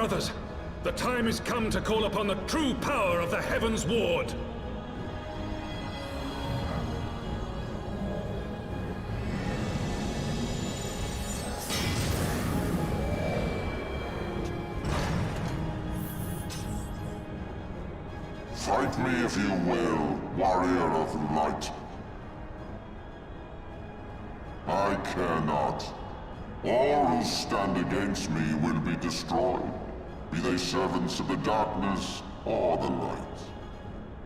brothers, the time is come to call upon the true power of the Heavensward. Fight me if you will, warrior of light. I care not. All who stand against me will be destroyed, be they servants of the darkness or the light.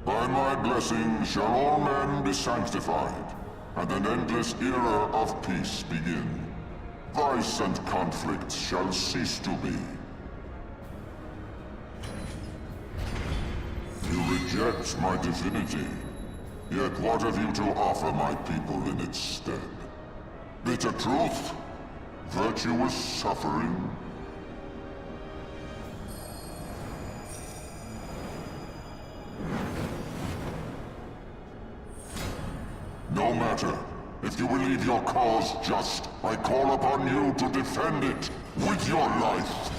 By my blessing shall all men be sanctified, and an endless era of peace begin. Vice and conflict shall cease to be. You reject my divinity, yet what have you to offer my people in its stead? Bitter truth? Virtuous suffering? No matter. If you believe your cause just, I call upon you to defend it with your life.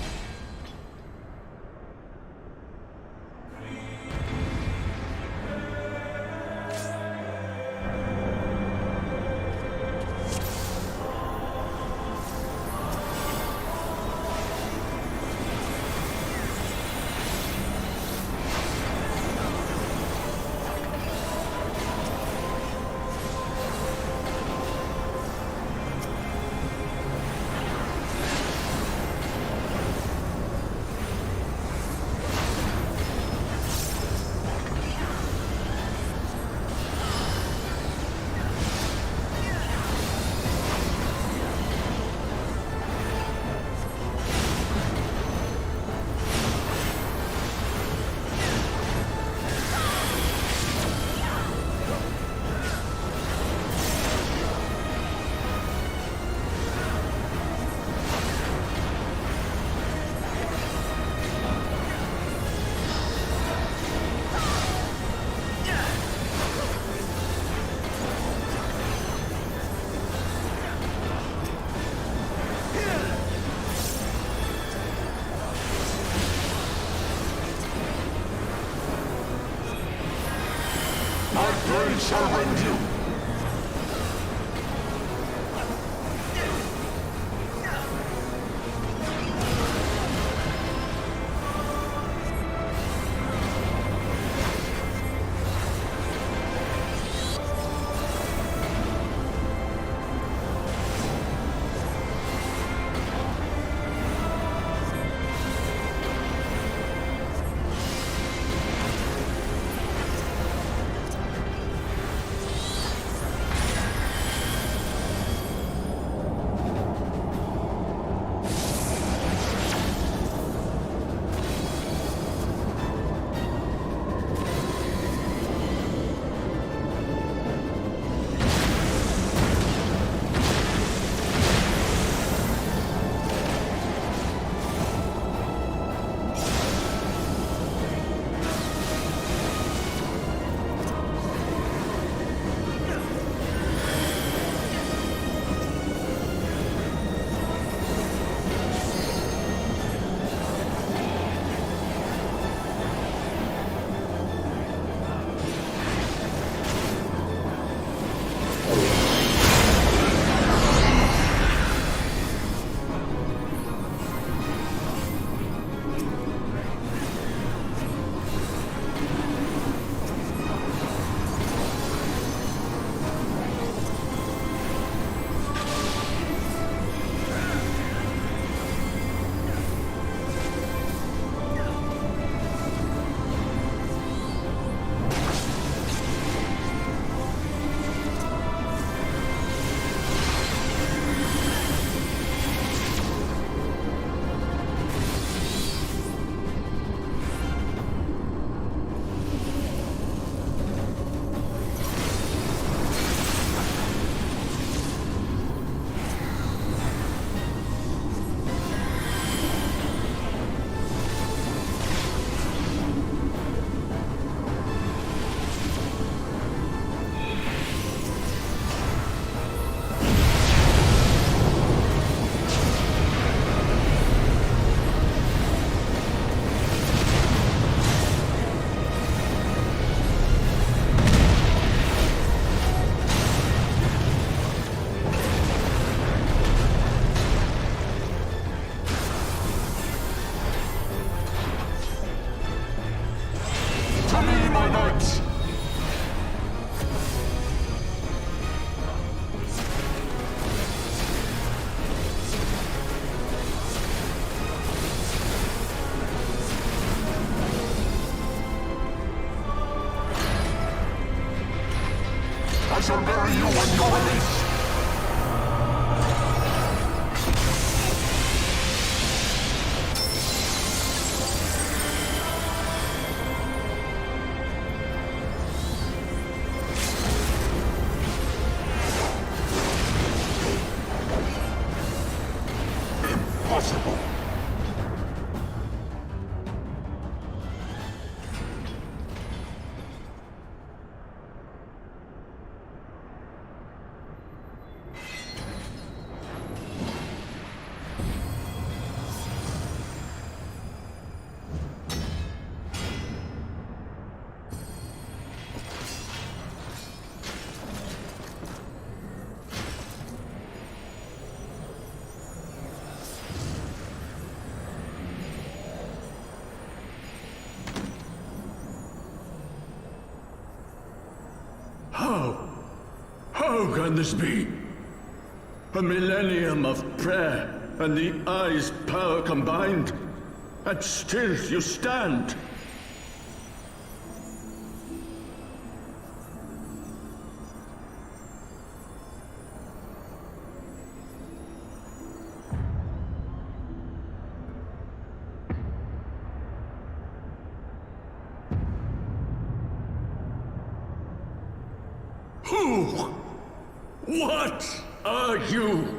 I shall rend you! to me, my knights! I shall bury you when you're released! Impossible! How can this be? A millennium of prayer and the Eye's power combined, and still you stand. Who? What are you?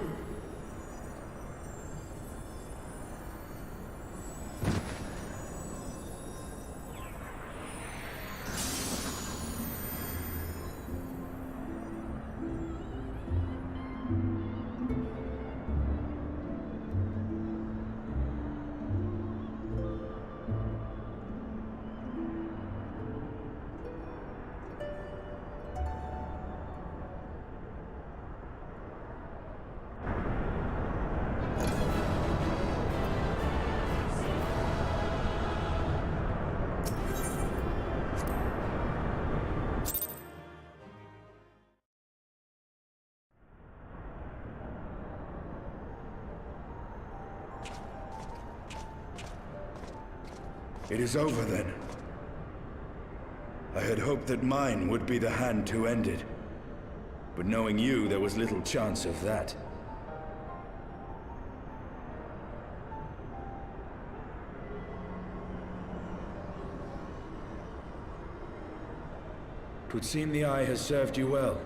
It is over then. I had hoped that mine would be the hand to end it. But knowing you, there was little chance of that. Twould seem the Eye has served you well.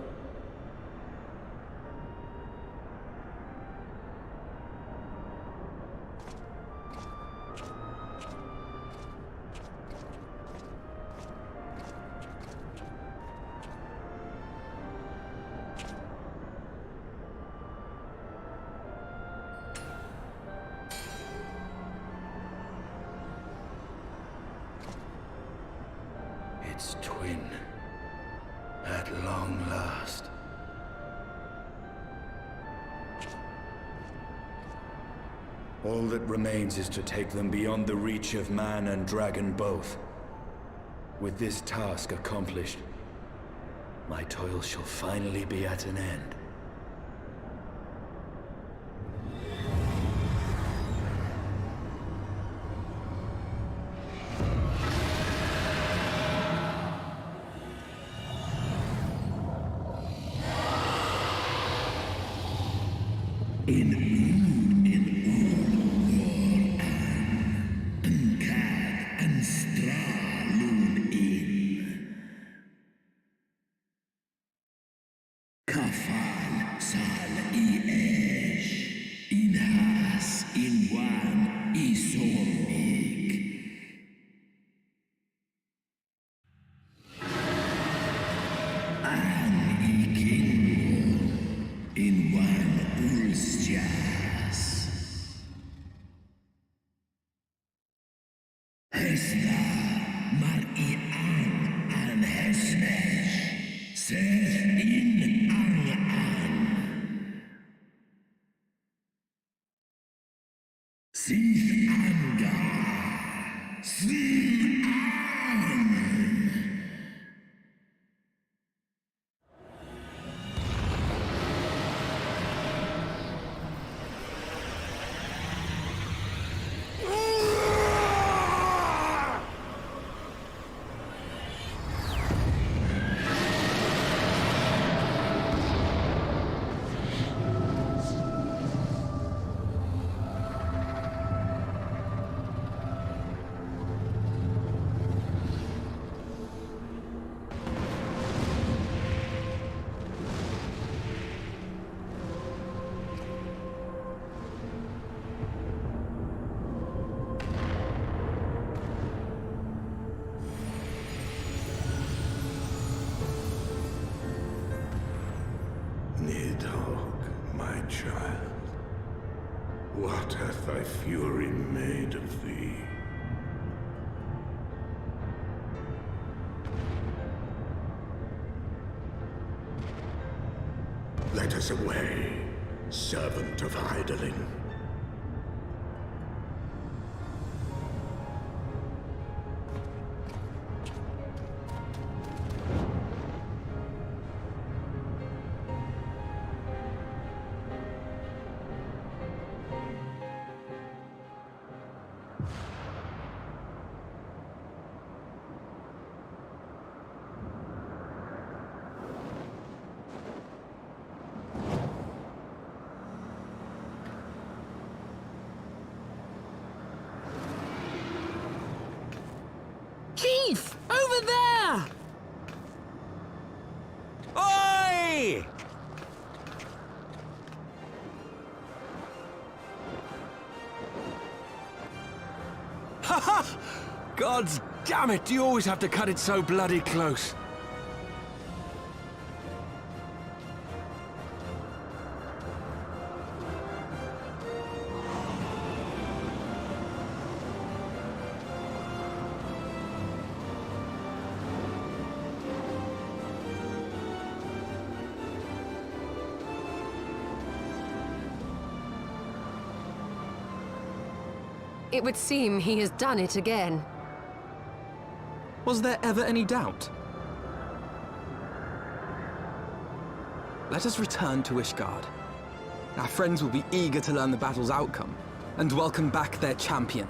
Its twin, at long last. All that remains is to take them beyond the reach of man and dragon both. With this task accomplished, my toil shall finally be at an end. Sin anga, sin an. Nidhogg, my child, what hath thy fury made of thee? Let us away, servant of Hydaelyn. Chief! Over there! Oi! Ha ha! Gods damn it, do you always have to cut it so bloody close? It would seem he has done it again. Was there ever any doubt? Let us return to Ishgard. Our friends will be eager to learn the battle's outcome, and welcome back their champion.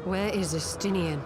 Where is Estinian?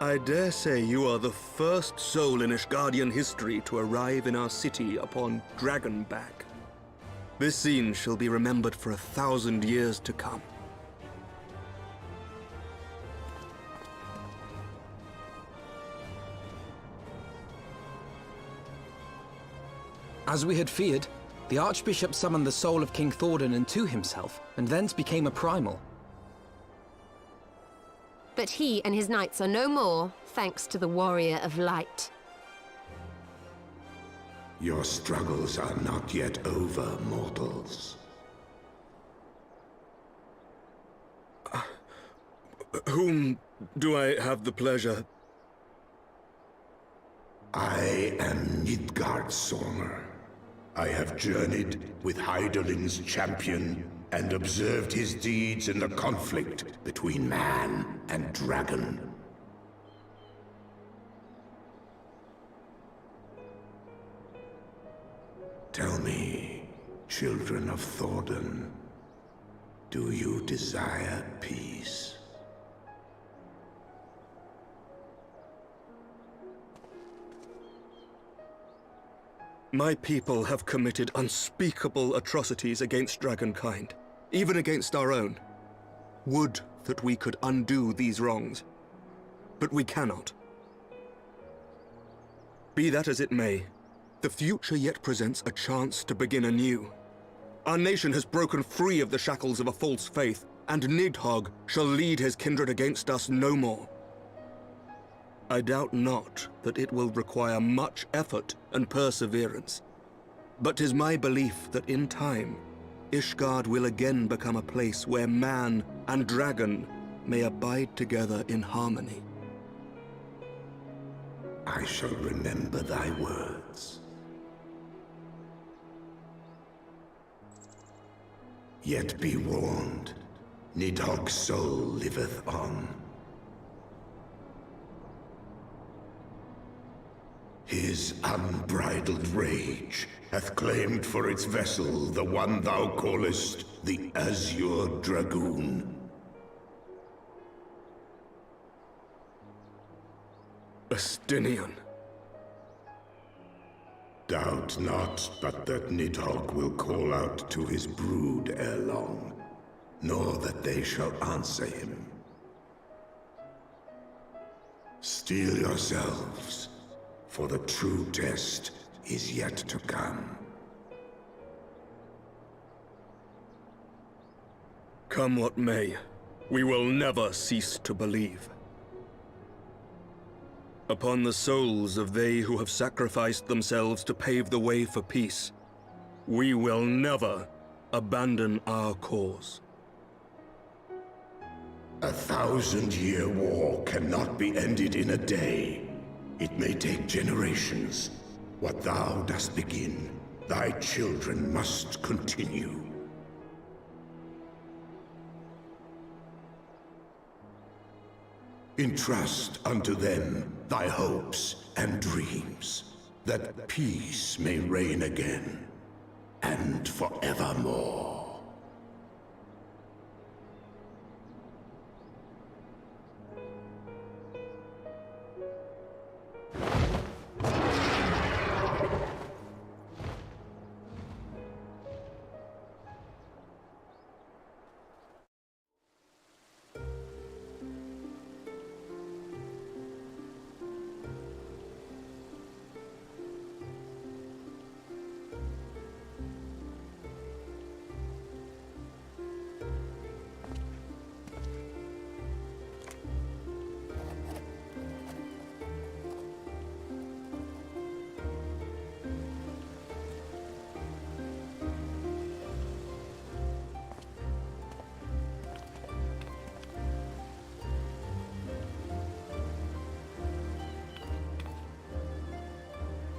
I dare say you are the first soul in Ishgardian history to arrive in our city upon Dragonback. This scene shall be remembered for 1,000 years to come. As we had feared, the Archbishop summoned the soul of King Thordan into himself, and thence became a primal. But he and his knights are no more, thanks to the Warrior of Light. Your struggles are not yet over, mortals. Whom do I have the pleasure? I am Nidhogg. I have journeyed with Hydaelyn's champion and observed his deeds in the conflict between man and dragon. Tell me, children of Thordan, do you desire peace? My people have committed unspeakable atrocities against dragonkind, even against our own. Would that we could undo these wrongs, but we cannot. Be that as it may, the future yet presents a chance to begin anew. Our nation has broken free of the shackles of a false faith, and Nidhogg shall lead his kindred against us no more. I doubt not that it will require much effort and perseverance, but 'tis my belief that in time, Ishgard will again become a place where man and dragon may abide together in harmony. I shall remember thy words. Yet be warned, Nidhogg's soul liveth on. His unbridled rage hath claimed for its vessel the one thou callest the Azure Dragoon. Estinian. Doubt not but that Nidhogg will call out to his brood ere long, nor that they shall answer him. Steel yourselves, for the true test is yet to come. Come what may, we will never cease to believe. Upon the souls of they who have sacrificed themselves to pave the way for peace, we will never abandon our cause. 1,000-year war cannot be ended in a day. It may take generations. What thou dost begin, thy children must continue. Entrust unto them thy hopes and dreams, that peace may reign again, and forevermore.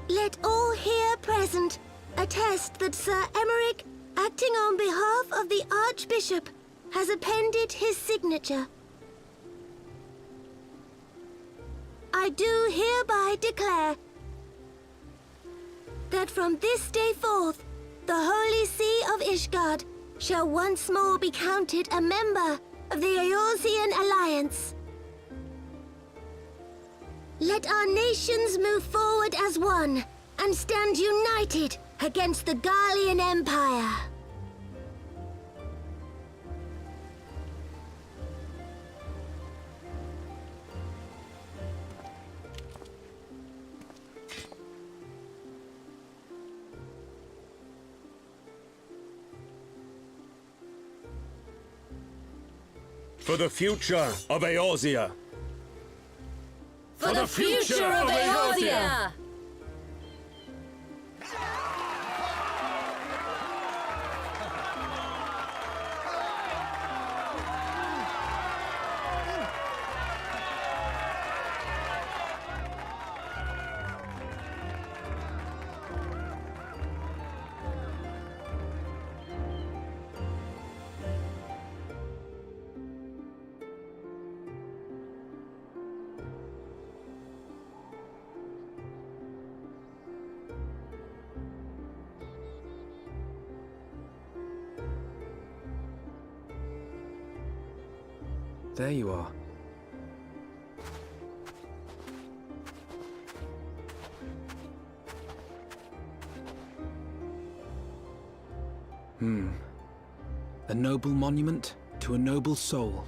Let all here present attest that Sir Emeric, acting on behalf of the Archbishop, has appended his signature. I do hereby declare that from this day forth, the Holy See of Ishgard shall once more be counted a member of the Eorzean Alliance. Let our nations move forward as one and stand united against the Garlean Empire. For the future of Eorzea. For the future of Eorzea! There you are. A noble monument to a noble soul.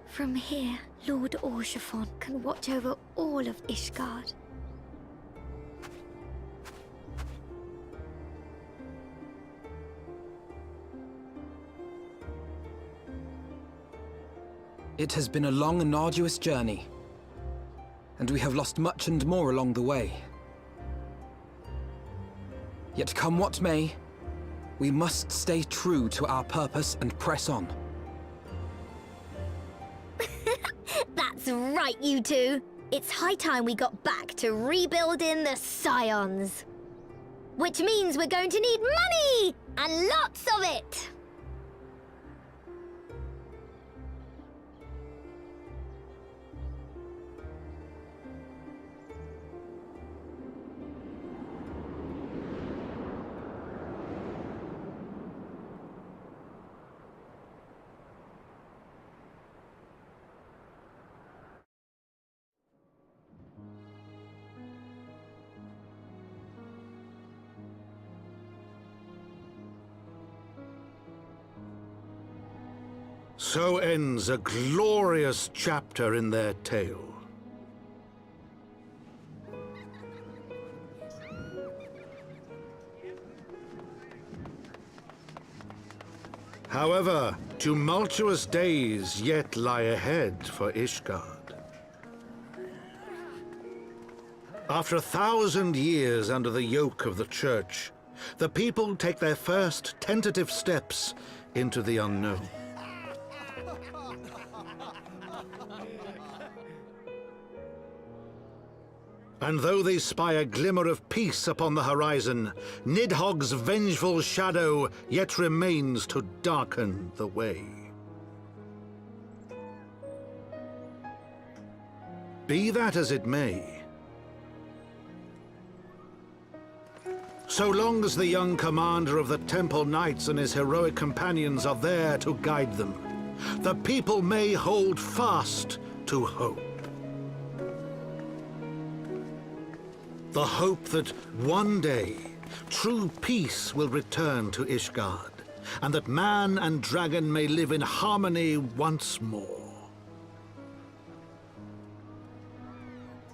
From here, Lord Orshafon can watch over all of Ishgard. It has been a long and arduous journey, and we have lost much and more along the way. Yet come what may, We must stay true to our purpose and press on. That's right, you two. It's high time we got back to rebuilding the Scions. Which means we're going to need money! And lots of it! So ends a glorious chapter in their tale. However, tumultuous days yet lie ahead for Ishgard. After 1,000 years under the yoke of the Church, the people take their first tentative steps into the unknown. And though they spy a glimmer of peace upon the horizon, Nidhogg's vengeful shadow yet remains to darken the way. Be that as it may, so long as the young commander of the Temple Knights and his heroic companions are there to guide them, the people may hold fast to hope. The hope that one day true peace will return to Ishgard, and that man and dragon may live in harmony once more.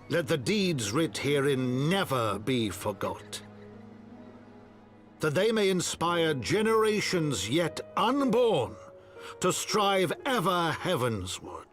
Let the deeds writ herein never be forgot, that they may inspire generations yet unborn to strive ever heavensward.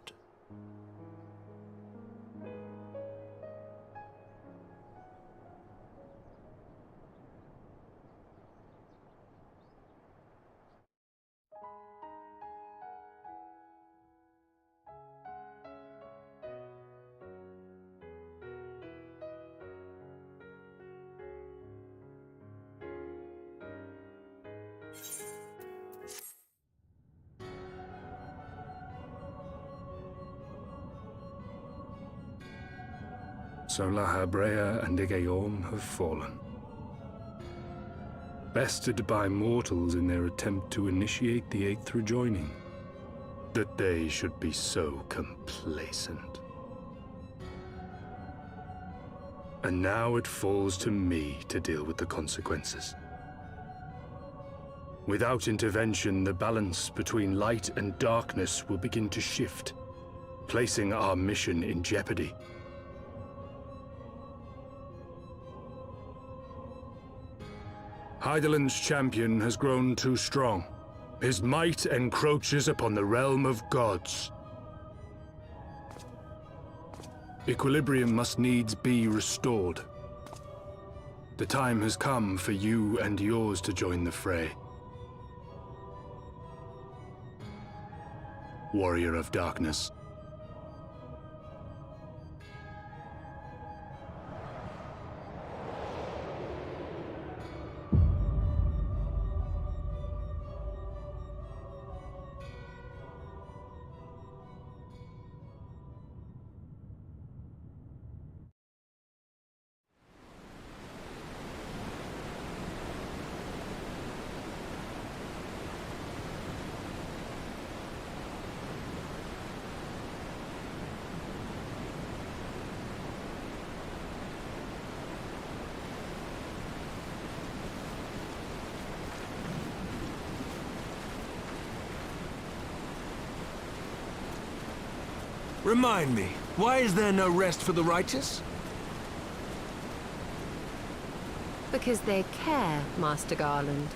So Lahabrea and Igayorm have fallen. Bested by mortals in their attempt to initiate the Eighth rejoining. That they should be so complacent. And now it falls to me to deal with the consequences. Without intervention, the balance between light and darkness will begin to shift, placing our mission in jeopardy. Hydaelyn's champion has grown too strong. His might encroaches upon the realm of gods. Equilibrium must needs be restored. The time has come for you and yours to join the fray. Warrior of Darkness. Remind me, why is there no rest for the righteous? Because they care, Master Garland.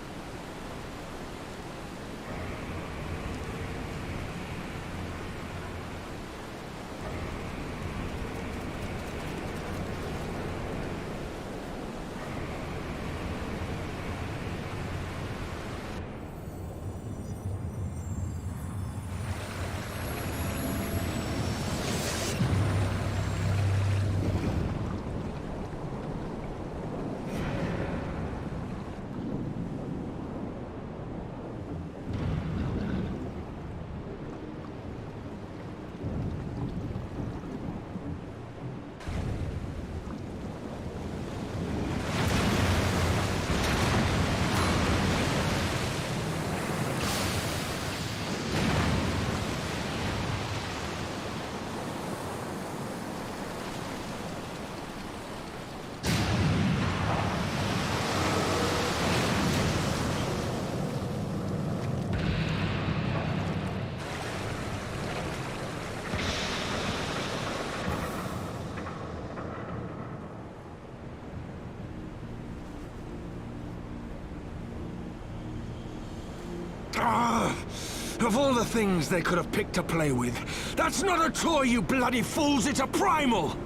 Of all the things they could have picked to play with, that's not a toy, you bloody fools, it's a primal!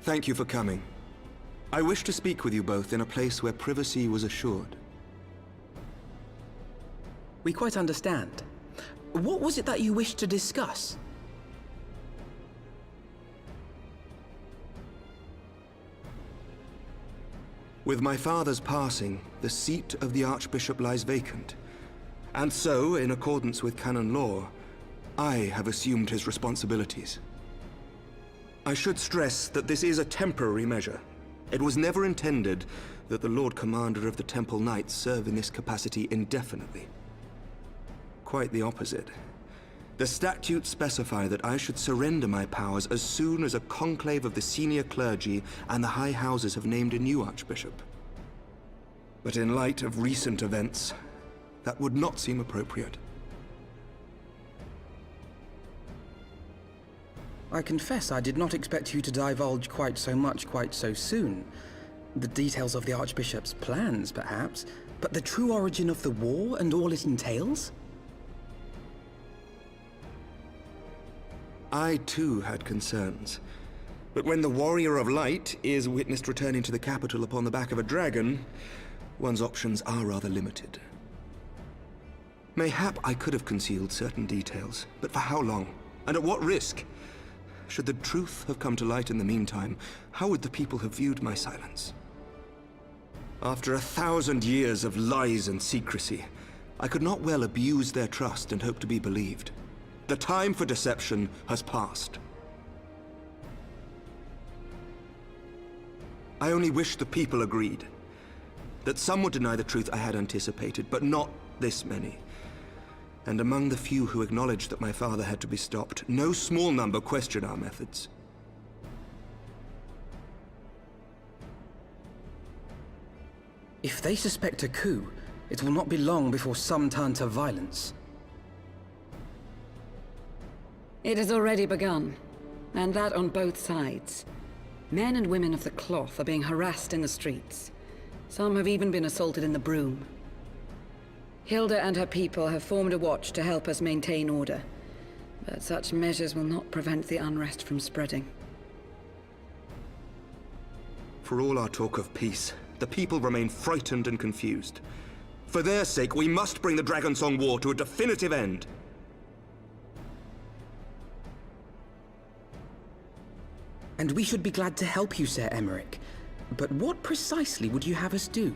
Thank you for coming. I wish to speak with you both in a place where privacy was assured. We quite understand. What was it that you wished to discuss? With my father's passing, the seat of the Archbishop lies vacant. And so, in accordance with canon law, I have assumed his responsibilities. I should stress that this is a temporary measure. It was never intended that the Lord Commander of the Temple Knights serve in this capacity indefinitely. Quite the opposite. The statutes specify that I should surrender my powers as soon as a conclave of the senior clergy and the high houses have named a new archbishop. But in light of recent events, that would not seem appropriate. I confess I did not expect you to divulge quite so much quite so soon. The details of the Archbishop's plans, perhaps, but the true origin of the war and all it entails? I too had concerns. But when the Warrior of Light is witnessed returning to the capital upon the back of a dragon, one's options are rather limited. Mayhap I could have concealed certain details, but for how long? And at what risk? Should the truth have come to light in the meantime, how would the people have viewed my silence? After 1,000 years of lies and secrecy, I could not well abuse their trust and hope to be believed. The time for deception has passed. I only wish the people agreed. That some would deny the truth I had anticipated, but not this many. And among the few who acknowledged that my father had to be stopped, no small number questioned our methods. If they suspect a coup, it will not be long before some turn to violence. It has already begun, and that on both sides. Men and women of the cloth are being harassed in the streets. Some have even been assaulted in the Broom. Hilda and her people have formed a watch to help us maintain order, but such measures will not prevent the unrest from spreading. For all our talk of peace, the people remain frightened and confused. For their sake, we must bring the Dragonsong War to a definitive end. And we should be glad to help you, Sir Emmerich. But what precisely would you have us do?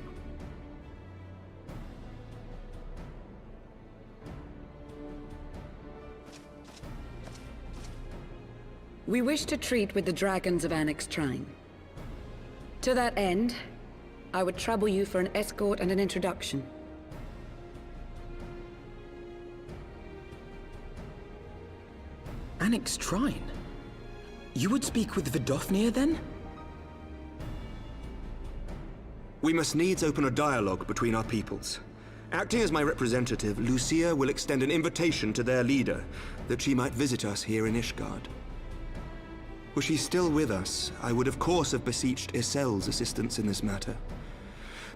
We wish to treat with the dragons of Annex Trine. To that end, I would trouble you for an escort and an introduction. Annex Trine? You would speak with Vidofnir, then? We must needs open a dialogue between our peoples. Acting as my representative, Lucia will extend an invitation to their leader, that she might visit us here in Ishgard. Were she still with us, I would of course have beseeched Isel's assistance in this matter.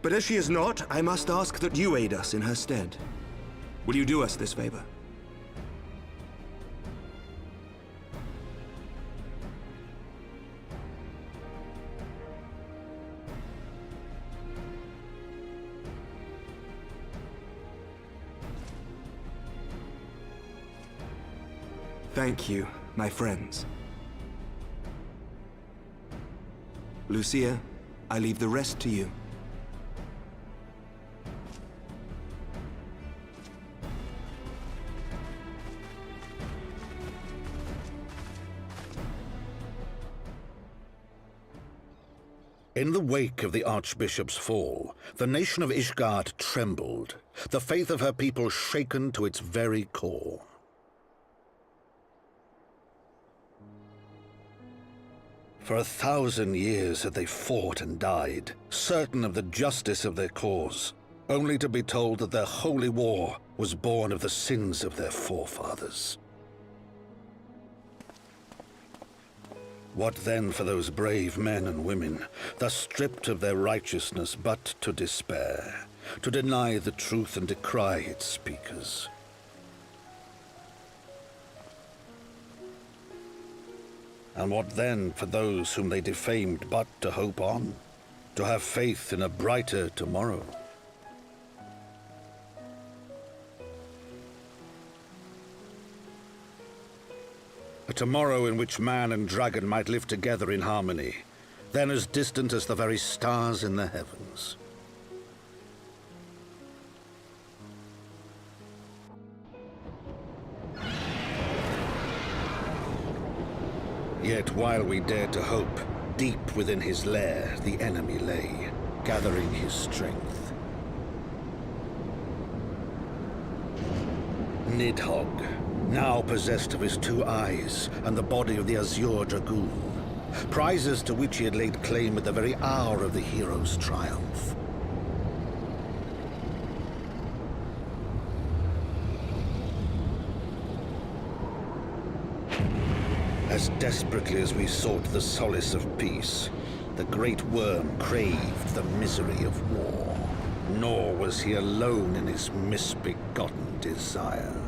But as she is not, I must ask that you aid us in her stead. Will you do us this favor? Thank you, my friends. Lucia, I leave the rest to you. In the wake of the Archbishop's fall, the nation of Ishgard trembled, the faith of her people shaken to its very core. For 1,000 years had they fought and died, certain of the justice of their cause, only to be told that their holy war was born of the sins of their forefathers. What then for those brave men and women, thus stripped of their righteousness but to despair, to deny the truth and decry its speakers? And what then for those whom they defamed but to hope on, to have faith in a brighter tomorrow? A tomorrow in which man and dragon might live together in harmony, then as distant as the very stars in the heavens. Yet while we dared to hope, deep within his lair the enemy lay, gathering his strength. Nidhogg, now possessed of his 2 eyes and the body of the Azure Dragoon, prizes to which he had laid claim at the very hour of the hero's triumph. As desperately as we sought the solace of peace, the great worm craved the misery of war. Nor was he alone in his misbegotten desire.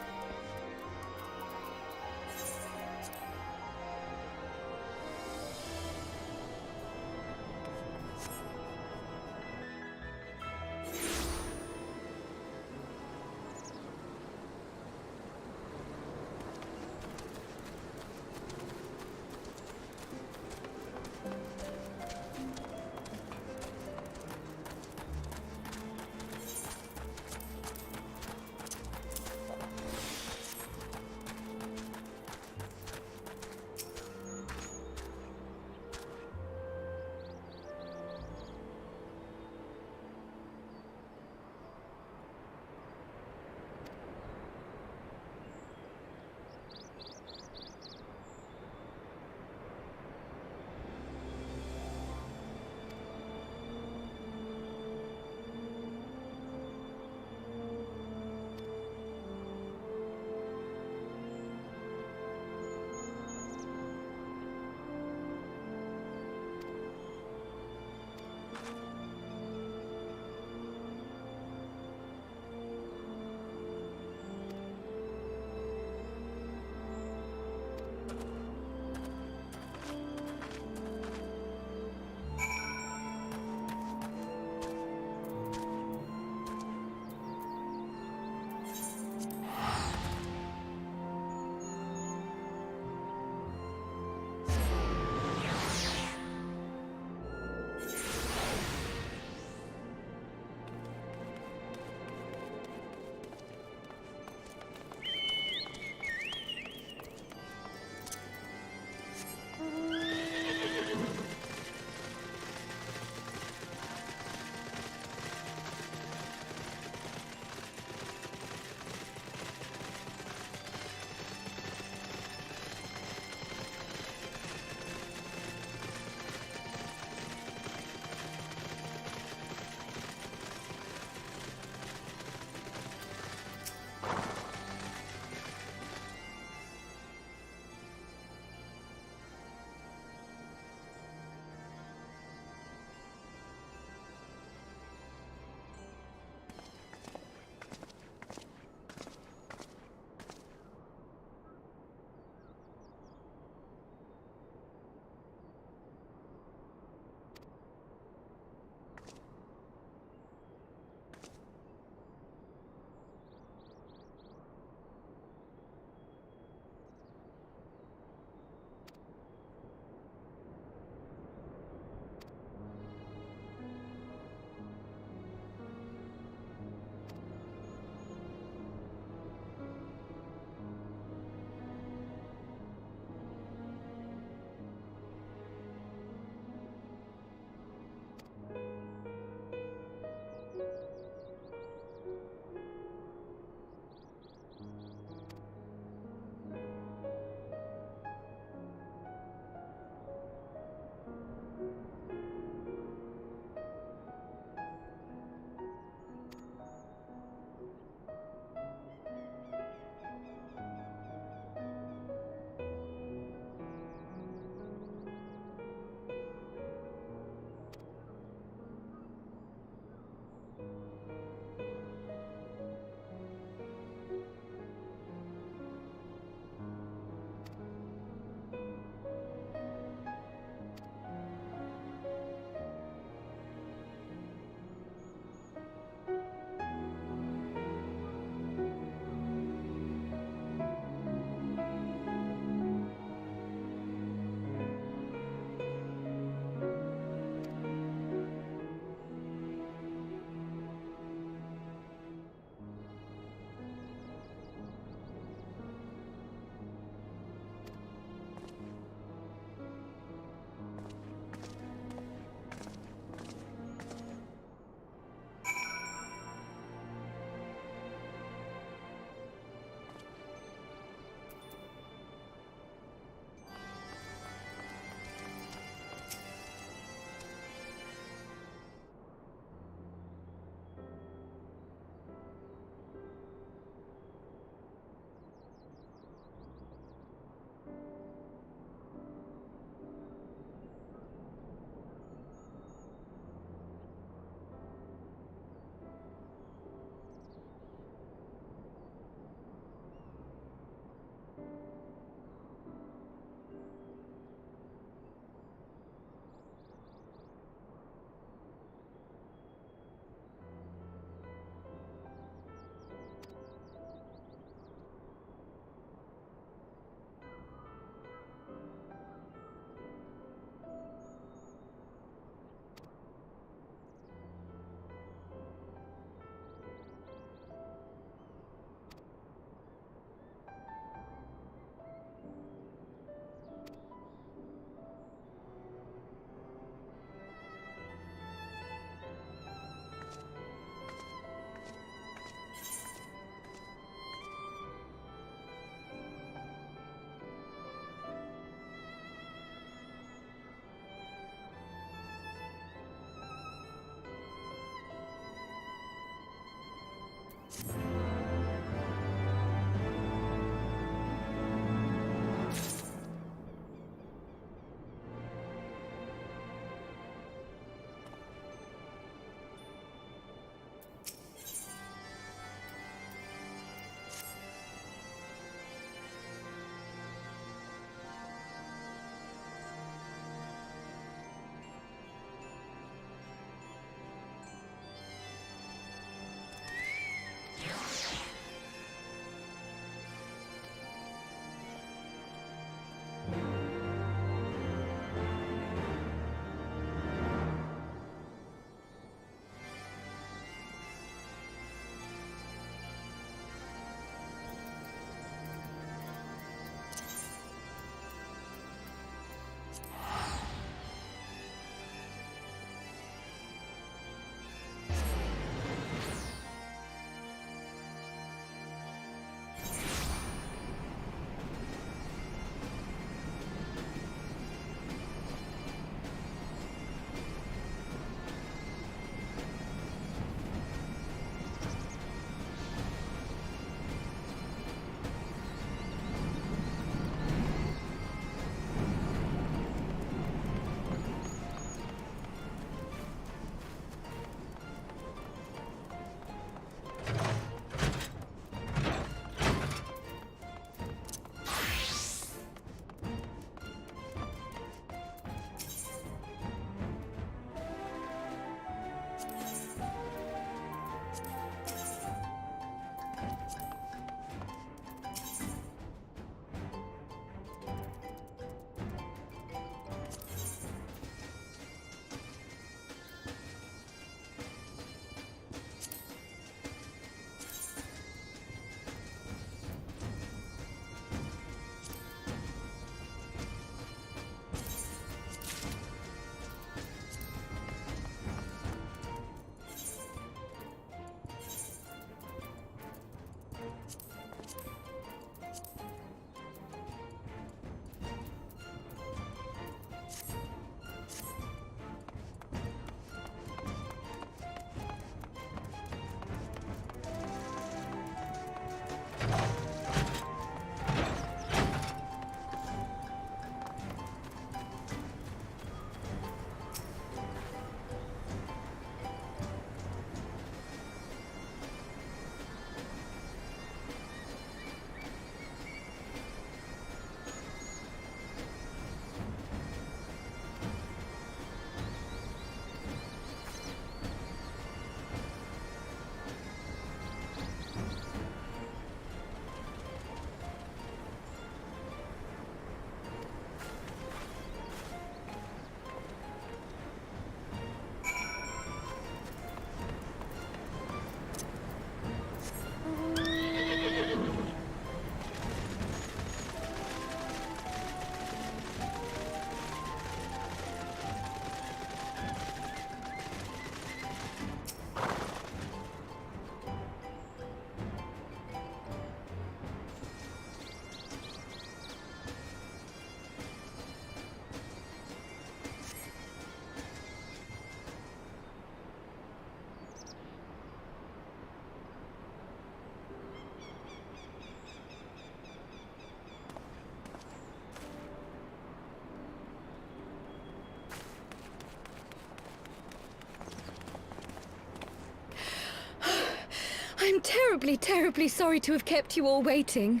terribly, terribly sorry to have kept you all waiting.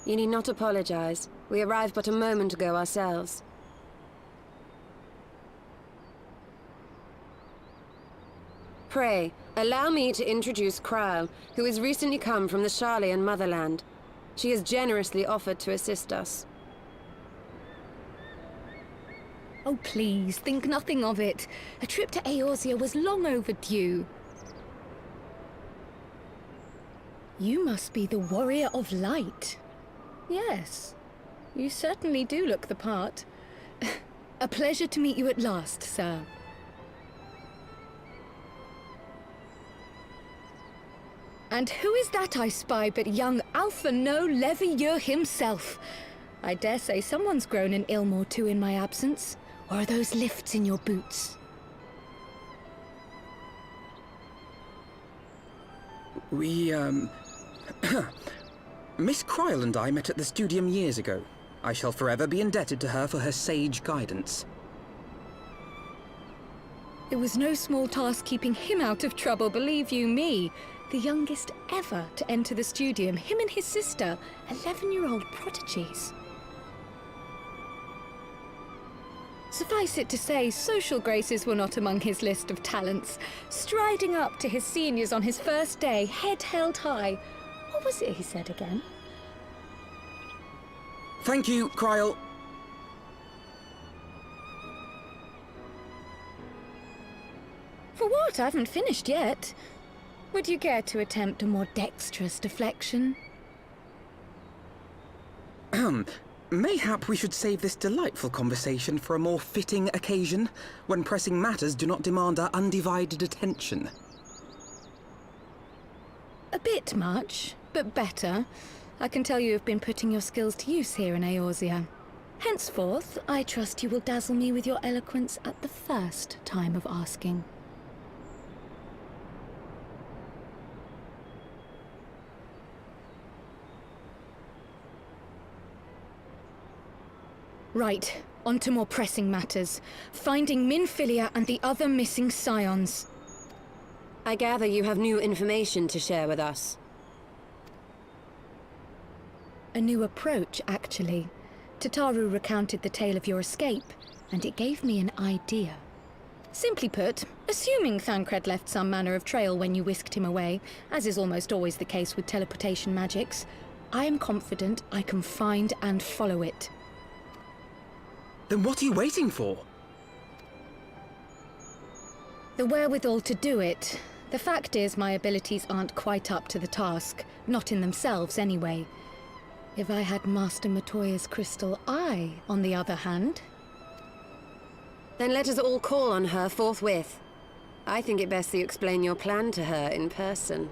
You need not apologize. We arrived but a moment ago ourselves. Pray, allow me to introduce Kryle, who has recently come from the Sharlayan motherland. She has generously offered to assist us. Oh, please, think nothing of it. A trip to Eorzea was long overdue. You must be the Warrior of Light. Yes, you certainly do look the part. A pleasure to meet you at last, sir. And who is that I spy but young Alpha No Levieux himself? I dare say someone's grown an ilm or two in my absence. Or are those lifts in your boots? We, Miss Kryle and I met at the Studium years ago. I shall forever be indebted to her for her sage guidance. It was no small task keeping him out of trouble, believe you me. The youngest ever to enter the Studium, him and his sister, 11-year-old prodigies. Suffice it to say, social graces were not among his list of talents. Striding up to his seniors on his first day, head held high. What was it he said again? Thank you, Kryle. For what? I haven't finished yet. Would you care to attempt a more dexterous deflection? Mayhap we should save this delightful conversation for a more fitting occasion, when pressing matters do not demand our undivided attention. A bit much, but better. I can tell you have been putting your skills to use here in Eorzea. Henceforth, I trust you will dazzle me with your eloquence at the first time of asking. Right, on to more pressing matters. Finding Minfilia and the other missing scions. I gather you have new information to share with us. A new approach, actually. Tataru recounted the tale of your escape, and it gave me an idea. Simply put, assuming Thancred left some manner of trail when you whisked him away, as is almost always the case with teleportation magics, I am confident I can find and follow it. Then what are you waiting for? The wherewithal to do it. The fact is, my abilities aren't quite up to the task. Not in themselves, anyway. If I had Master Matoya's crystal eye, on the other hand... Then let us all call on her forthwith. I think it best that you explain your plan to her in person.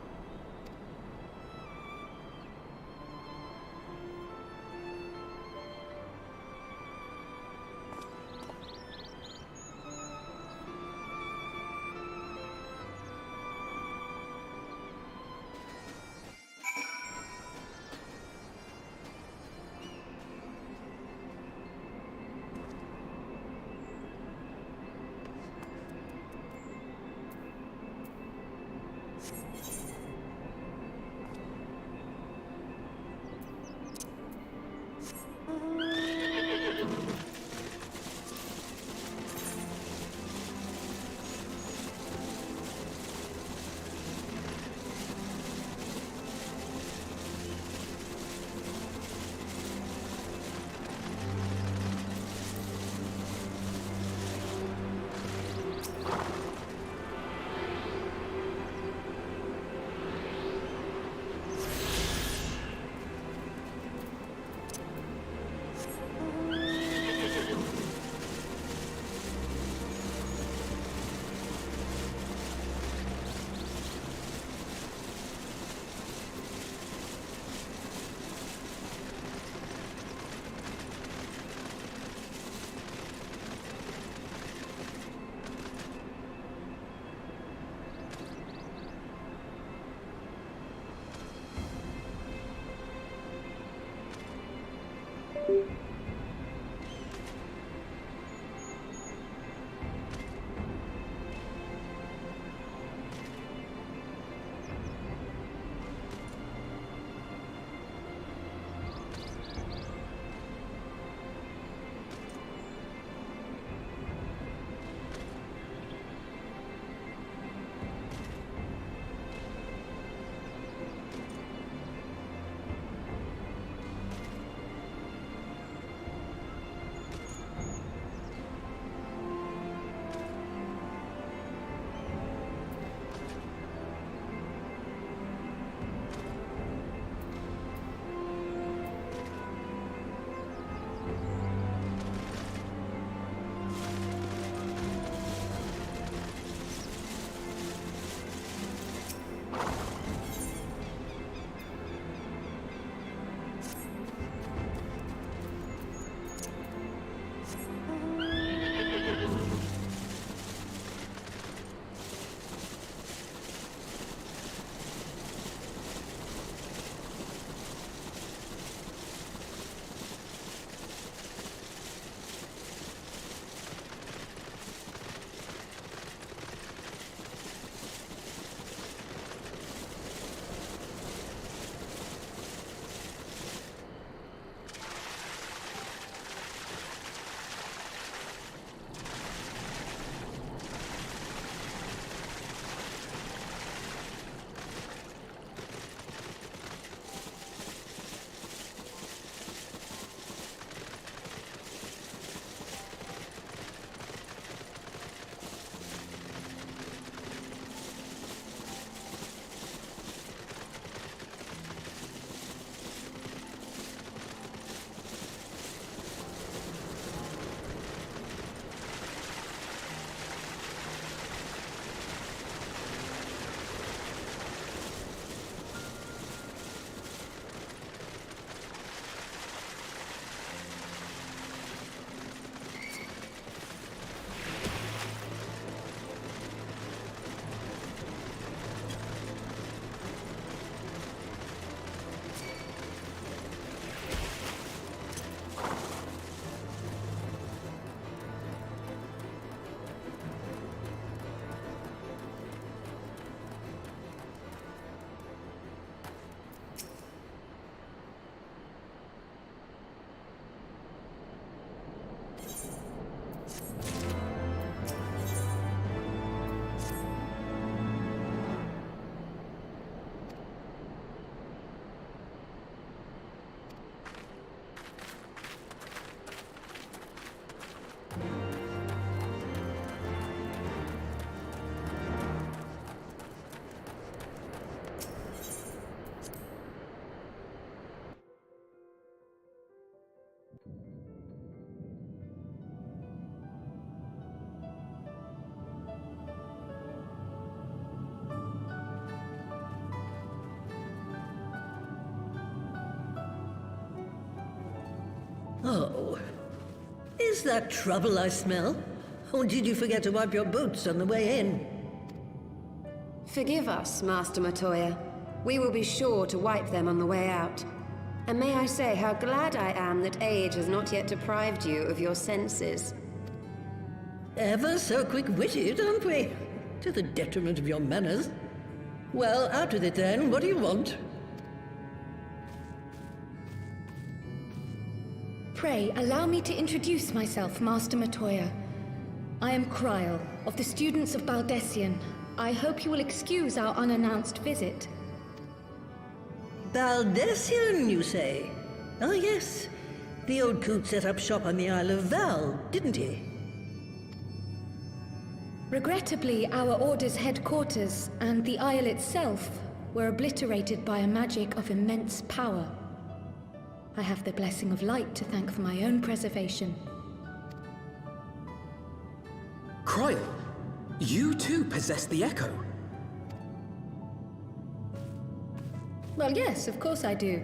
Oh. Is that trouble I smell? Or did you forget to wipe your boots on the way in? Forgive us, Master Matoya. We will be sure to wipe them on the way out. And may I say how glad I am that age has not yet deprived you of your senses. Ever so quick-witted, aren't we? To the detriment of your manners. Well, out with it then. What do you want? Pray, allow me to introduce myself, Master Matoya. I am Kryl, of the students of Baldessian. I hope you will excuse our unannounced visit. Baldessian, you say? Ah, yes. The old coot set up shop on the Isle of Val, didn't he? Regrettably, our order's headquarters and the Isle itself were obliterated by a magic of immense power. I have the blessing of light to thank for my own preservation. Kryl, you too possess the Echo. Well, yes, of course I do.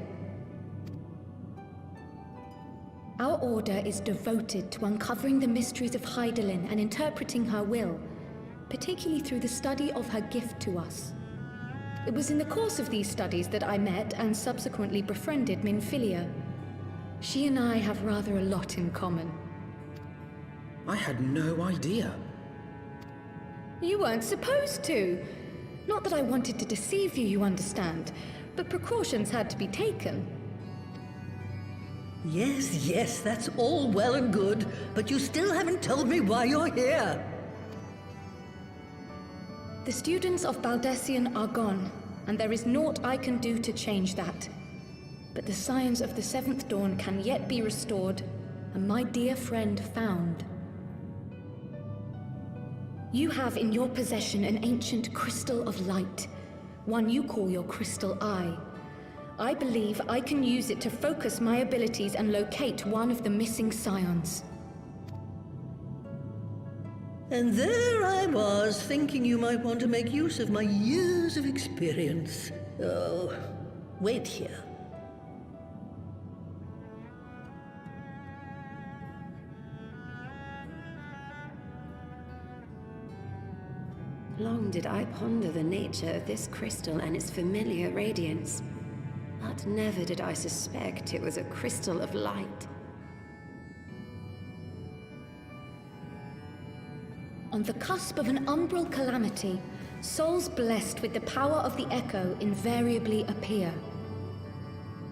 Our order is devoted to uncovering the mysteries of Hydaelyn and interpreting her will, particularly through the study of her gift to us. It was in the course of these studies that I met and subsequently befriended Minfilia. She and I have rather a lot in common. I had no idea. You weren't supposed to. Not that I wanted to deceive you, you understand, but precautions had to be taken. Yes, that's all well and good, but you still haven't told me why you're here. The students of Baldessian are gone, and there is naught I can do to change that. But the scions of the Seventh Dawn can yet be restored, and my dear friend found. You have in your possession an ancient crystal of light, one you call your crystal eye. I believe I can use it to focus my abilities and locate one of the missing scions. And there I was, thinking you might want to make use of my years of experience. Oh, wait here. Long did I ponder the nature of this crystal and its familiar radiance, but never did I suspect it was a crystal of light. On the cusp of an umbral calamity, souls blessed with the power of the Echo invariably appear.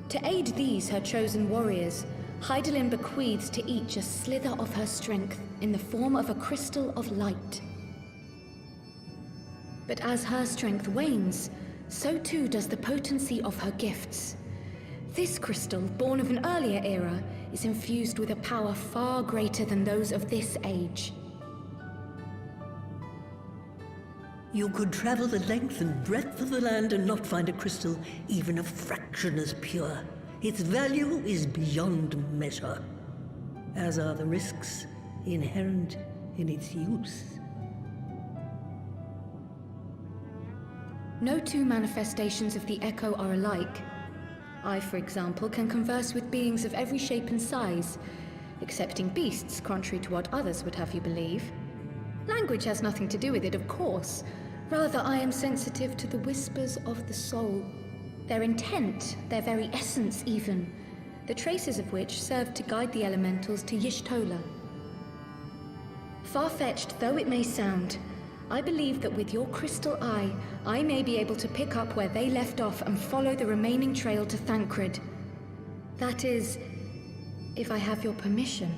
To aid these, her chosen warriors, Hydaelyn bequeaths to each a slither of her strength in the form of a crystal of light. But as her strength wanes, so too does the potency of her gifts. This crystal, born of an earlier era, is infused with a power far greater than those of this age. You could travel the length and breadth of the land and not find a crystal even a fraction as pure. Its value is beyond measure, as are the risks inherent in its use. No two manifestations of the Echo are alike. I, for example, can converse with beings of every shape and size, excepting beasts, contrary to what others would have you believe. Language has nothing to do with it, of course. Rather, I am sensitive to the whispers of the soul. Their intent, their very essence even, the traces of which serve to guide the elementals to Y'shtola. Far-fetched though it may sound, I believe that with your crystal eye, I may be able to pick up where they left off and follow the remaining trail to Thancred. That is, if I have your permission.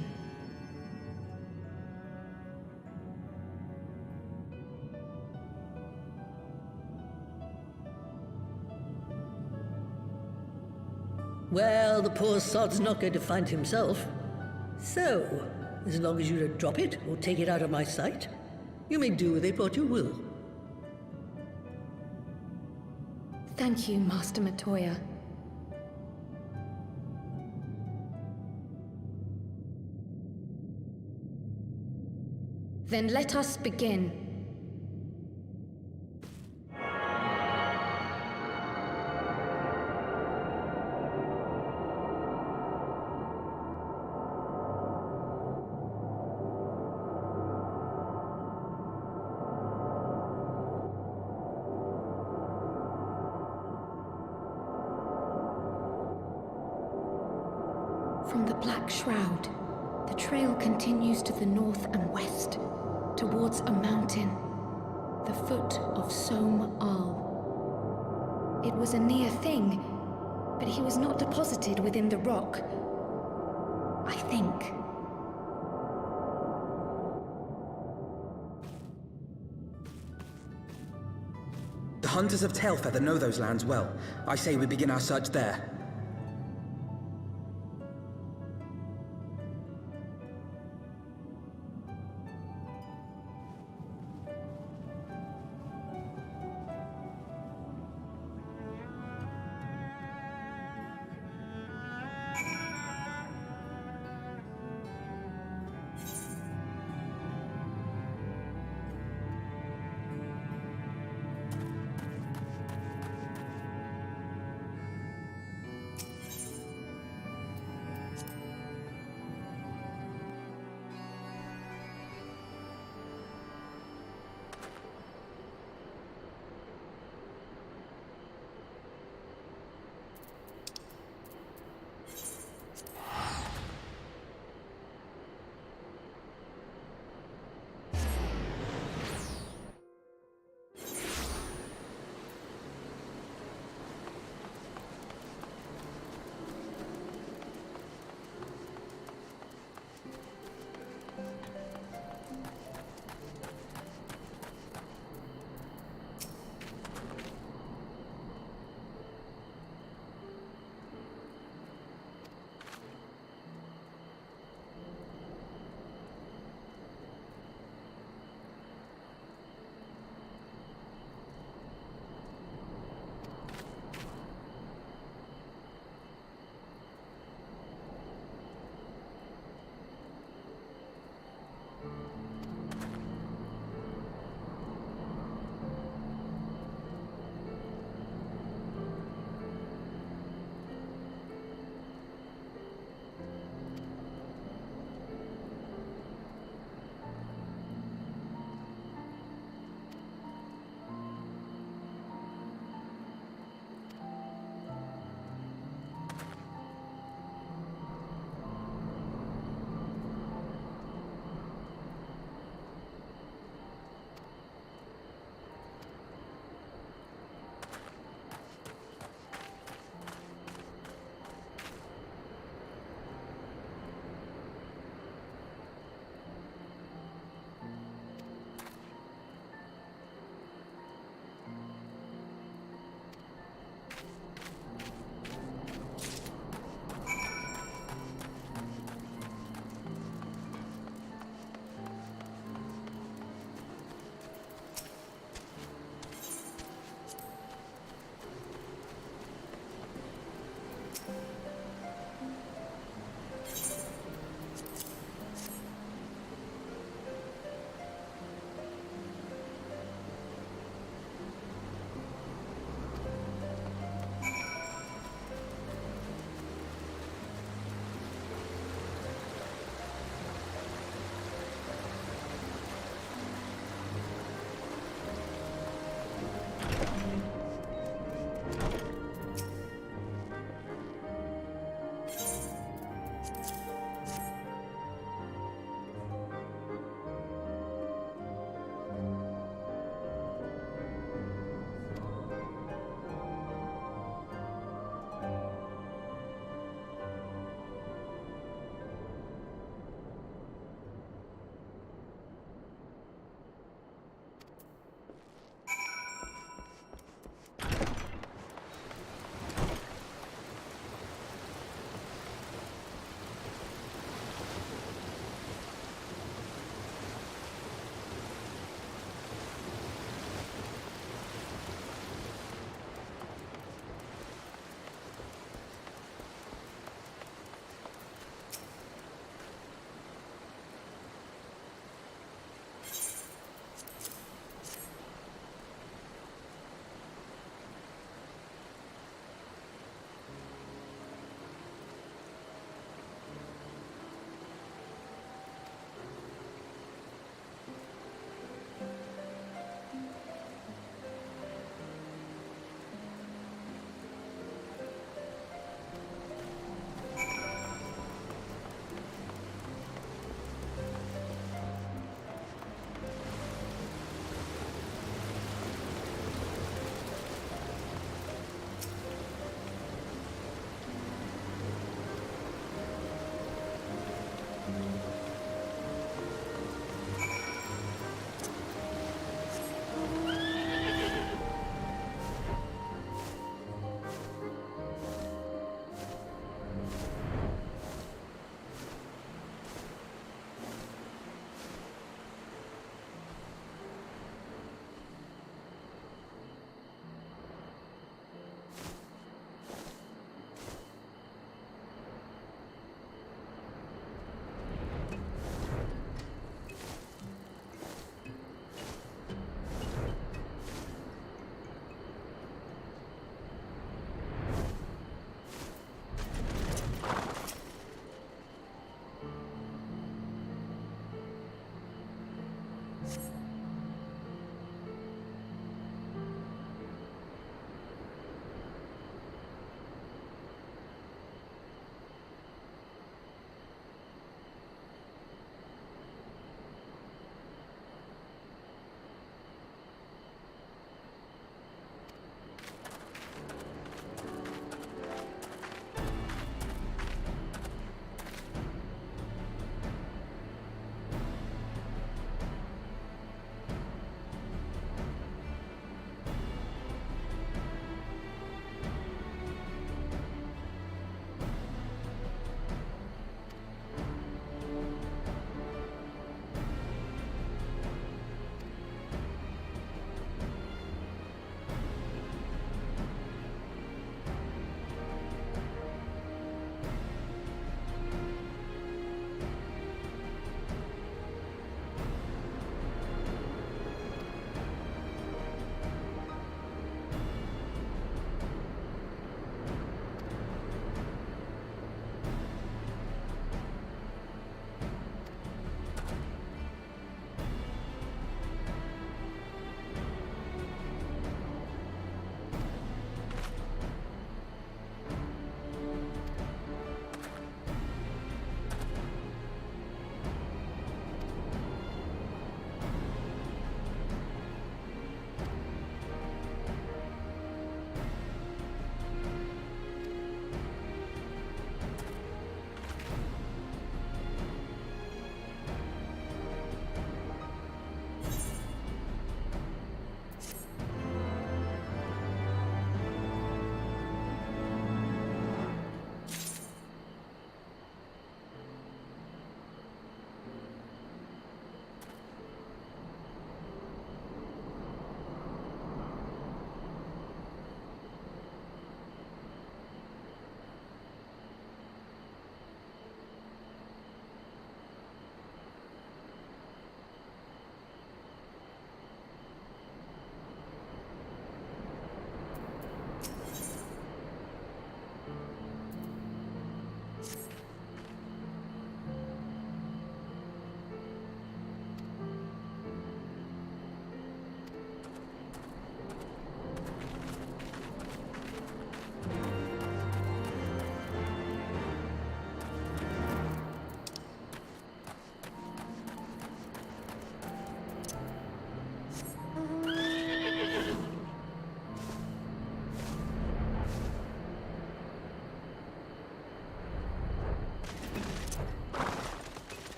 Well, the poor sod's not going to find himself. So, as long as you don't drop it or take it out of my sight, you may do with it what you will. Thank you, Master Matoya. Then let us begin. From the Black Shroud, the trail continues to the north and west, towards a mountain, the foot of Som Al. It was a near thing, but he was not deposited within the rock, I think. The hunters of Tailfeather know those lands well. I say we begin our search there.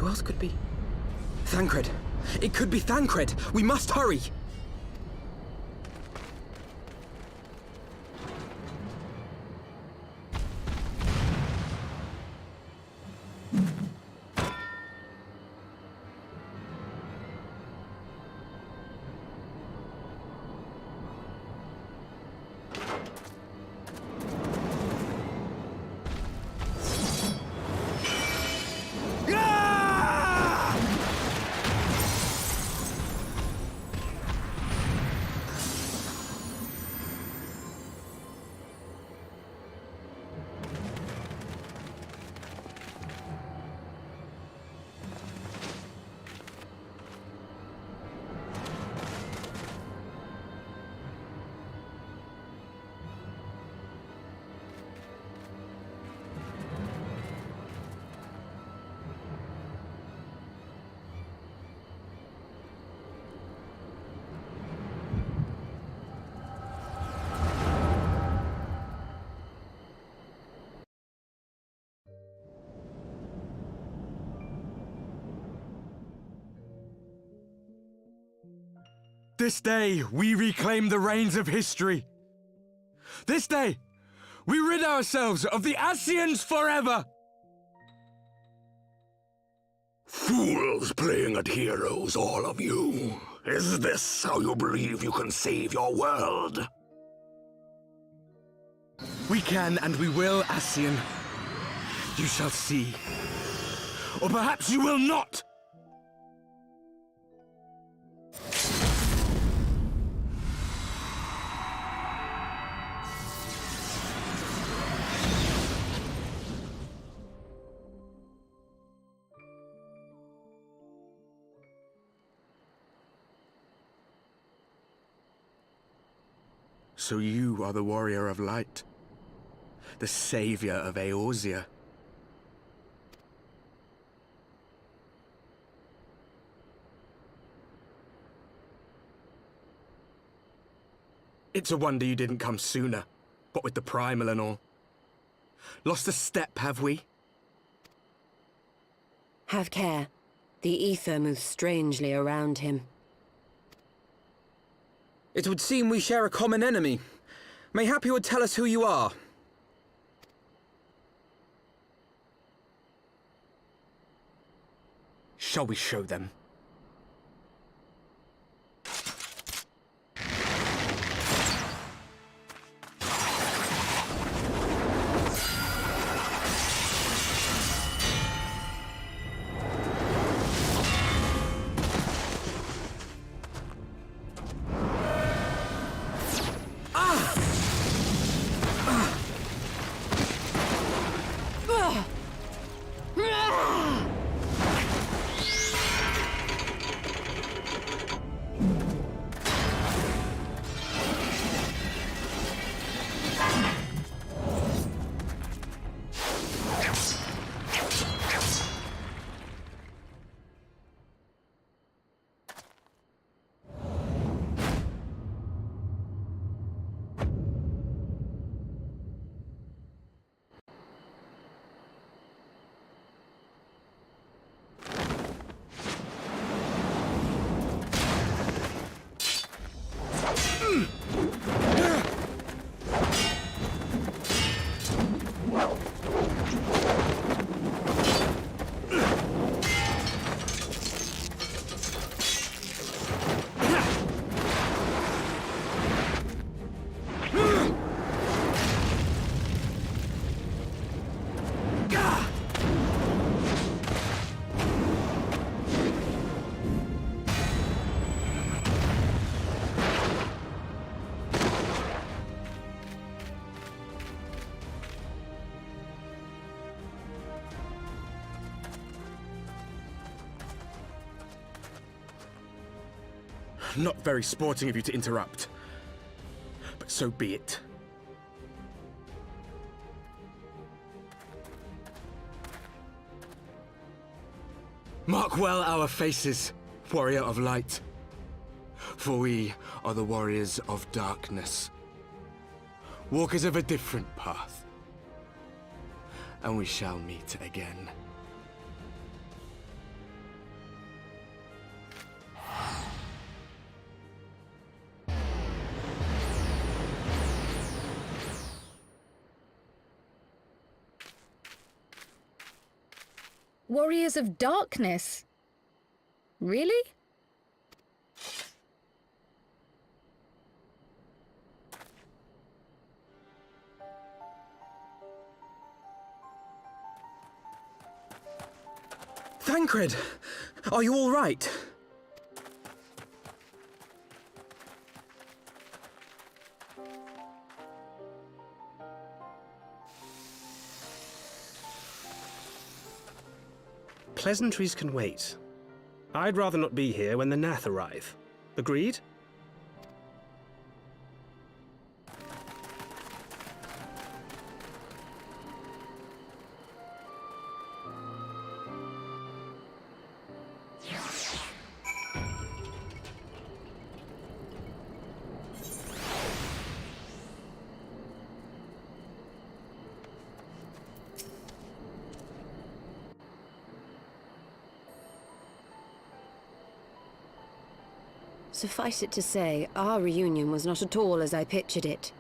Who else could be? Thancred! It could be Thancred! We must hurry! This day, we reclaim the reins of history. This day, we rid ourselves of the Ascians forever! Fools playing at heroes, all of you. Is this how you believe you can save your world? We can and we will, Ascian. You shall see. Or perhaps you will not! So you are the warrior of light, the savior of Eorzea. It's a wonder you didn't come sooner, what with the primal and all. Lost a step, have we? Have care. The ether moves strangely around him. It would seem we share a common enemy. Mayhap you would tell us who you are. Shall we show them? Not very sporting of you to interrupt. But so be it. Mark well our faces, warrior of light. For we are the warriors of darkness. Walkers of a different path. And we shall meet again. Warriors of Darkness? Really? Thancred! Are you all right? Pleasantries can wait. I'd rather not be here when the Nath arrive. Agreed? Suffice it to say, our reunion was not at all as I pictured it.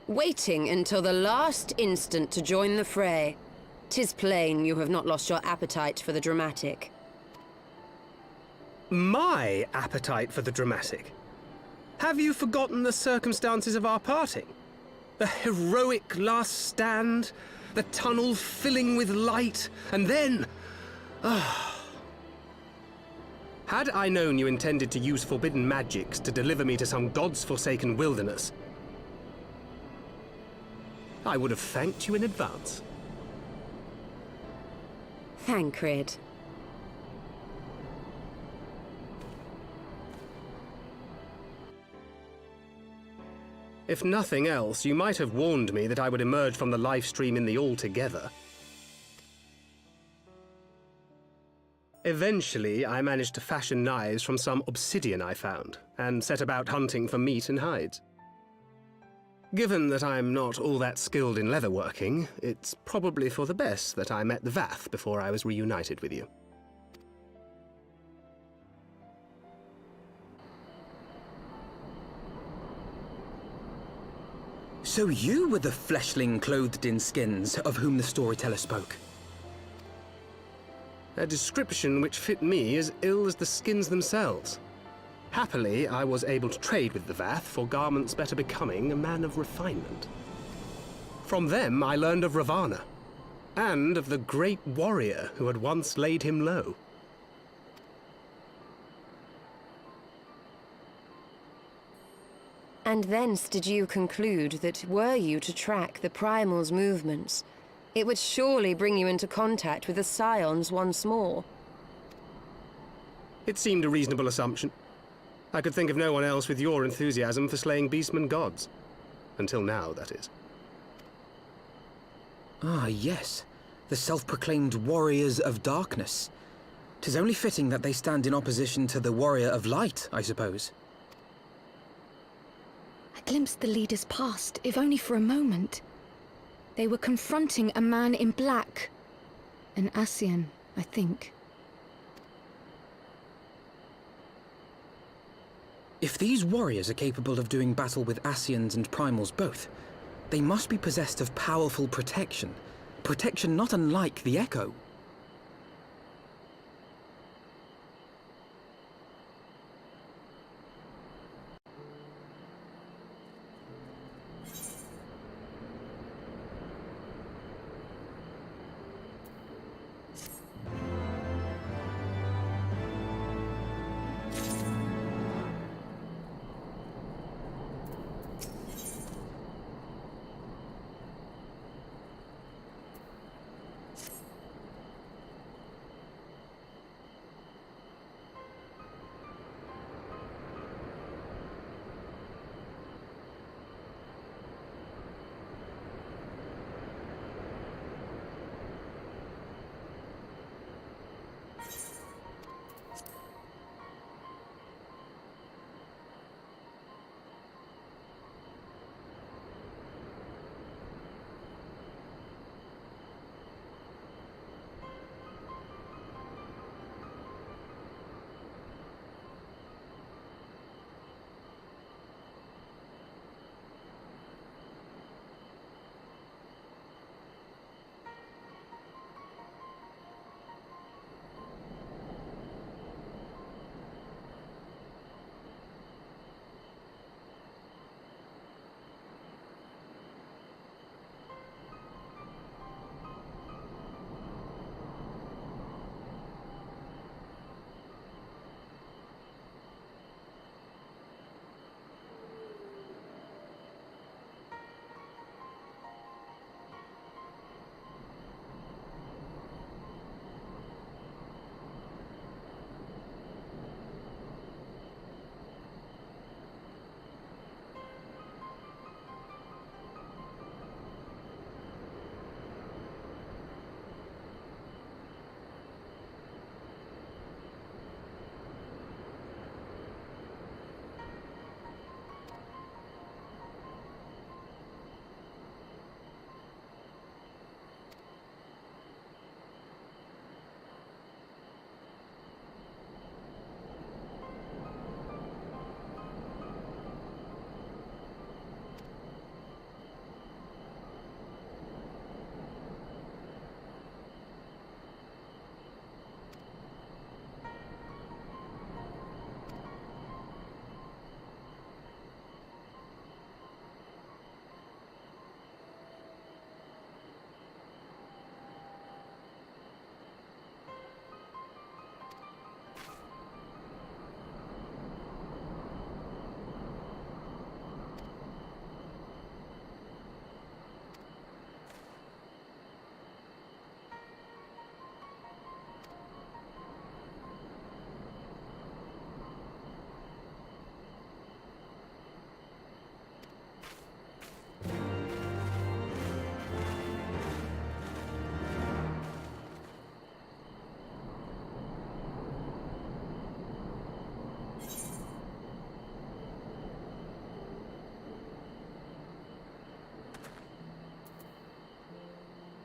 Waiting until the last instant to join the fray. 'Tis plain you have not lost your appetite for the dramatic. My appetite for the dramatic? Have you forgotten the circumstances of our parting? The heroic last stand, the tunnel filling with light, and then... Had I known you intended to use forbidden magics to deliver me to some gods-forsaken wilderness, I would have thanked you in advance. Thancred. If nothing else, you might have warned me that I would emerge from the life stream in the Altogether. Eventually, I managed to fashion knives from some obsidian I found, and set about hunting for meat and hides. Given that I'm not all that skilled in leatherworking, it's probably for the best that I met the Vath before I was reunited with you. So you were the fleshling clothed in skins of whom the storyteller spoke? A description which fit me as ill as the skins themselves. Happily, I was able to trade with the Vath for garments better becoming a man of refinement. From them, I learned of Ravana, and of the great warrior who had once laid him low. And thence did you conclude that were you to track the Primal's movements, it would surely bring you into contact with the Scions once more. It seemed a reasonable assumption. I could think of no one else with your enthusiasm for slaying beastmen gods. Until now, that is. Ah, yes. The self-proclaimed Warriors of Darkness. 'Tis only fitting that they stand in opposition to the Warrior of Light, I suppose. I glimpsed the leaders past, if only for a moment. They were confronting a man in black. An Ascian, I think. If these warriors are capable of doing battle with Ascians and Primals both, they must be possessed of powerful protection. Protection not unlike the Echo.